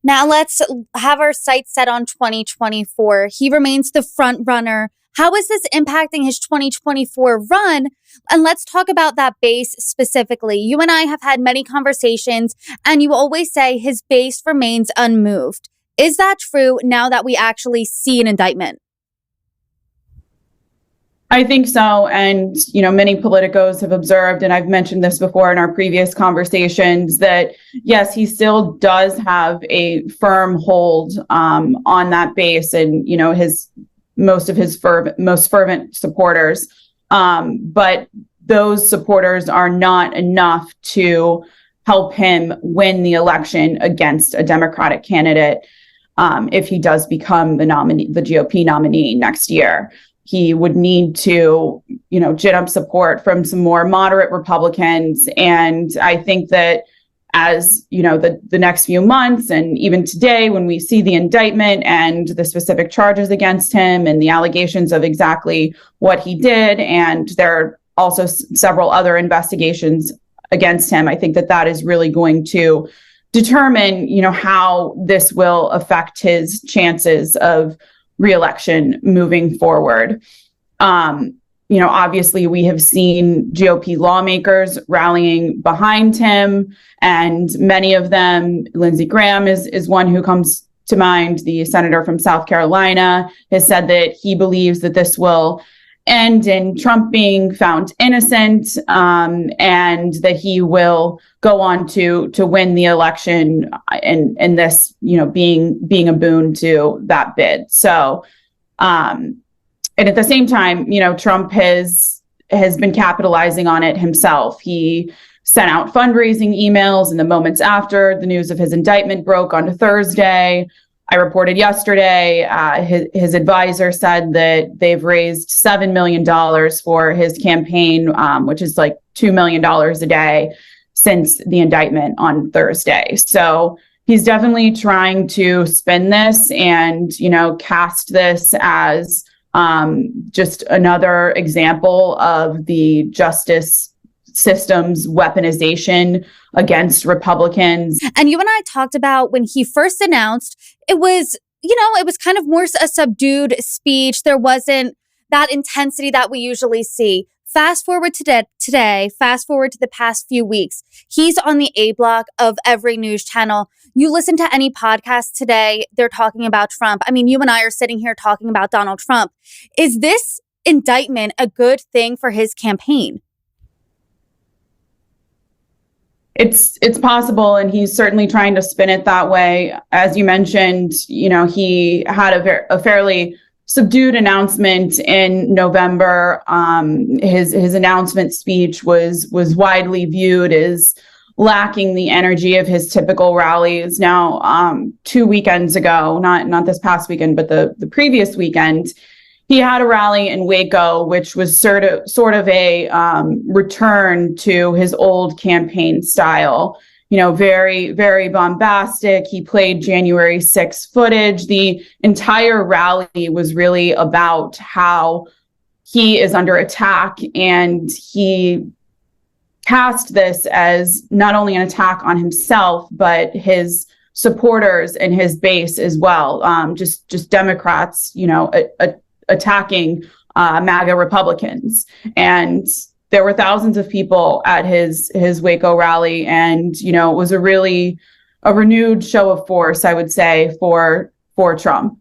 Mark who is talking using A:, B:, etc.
A: Now let's have our sights set on 2024. He remains the front runner. How is this impacting his 2024 run? And let's talk about that base specifically. You and I have had many conversations, and you always say his base remains unmoved. Is that true now that we actually see an indictment?
B: I think so. And, many politicos have observed, and I've mentioned this before in our previous conversations, that yes, he still does have a firm hold on that base and, most of his most fervent supporters. But those supporters are not enough to help him win the election against a Democratic candidate if he does become the GOP nominee next year. He would need to, gin up support from some more moderate Republicans. And I think that as, the next few months and even today, when we see the indictment and the specific charges against him and the allegations of exactly what he did, and there are also several other investigations against him, I think that that is really going to determine, how this will affect his chances of re-election moving forward. Obviously we have seen GOP lawmakers rallying behind him, and many of them, Lindsey Graham is one who comes to mind. The senator from South Carolina has said that he believes that this will end in Trump being found innocent, and that he will go on to win the election, and this, being a boon to that bid. So, and at the same time, Trump has been capitalizing on it himself. He sent out fundraising emails in the moments after the news of his indictment broke on Thursday. I reported yesterday, his advisor said that they've raised $7 million for his campaign, which is like $2 million a day since the indictment on Thursday. So he's definitely trying to spin this and, cast this as just another example of the justice system's weaponization against Republicans.
A: And you and I talked about when he first announced, it was kind of more a subdued speech. There wasn't that intensity that we usually see. Fast forward to today, fast forward to the past few weeks. He's on the A block of every news channel. You listen to any podcast today, they're talking about Trump. I mean, you and I are sitting here talking about Donald Trump. Is this indictment a good thing for his campaign?
B: It's possible, and he's certainly trying to spin it that way. As you mentioned, he had a fairly subdued announcement in November. His announcement speech was widely viewed as lacking the energy of his typical rallies. Now, 2 weekends ago, not this past weekend, but the previous weekend, he had a rally in Waco, which was sort of a return to his old campaign style. Very, very bombastic. He played January 6th footage. The entire rally was really about how he is under attack, and he cast this as not only an attack on himself, but his supporters and his base as well. Just Democrats, attacking MAGA Republicans. And there were thousands of people at his Waco rally, and it was a renewed show of force, I would say, for Trump.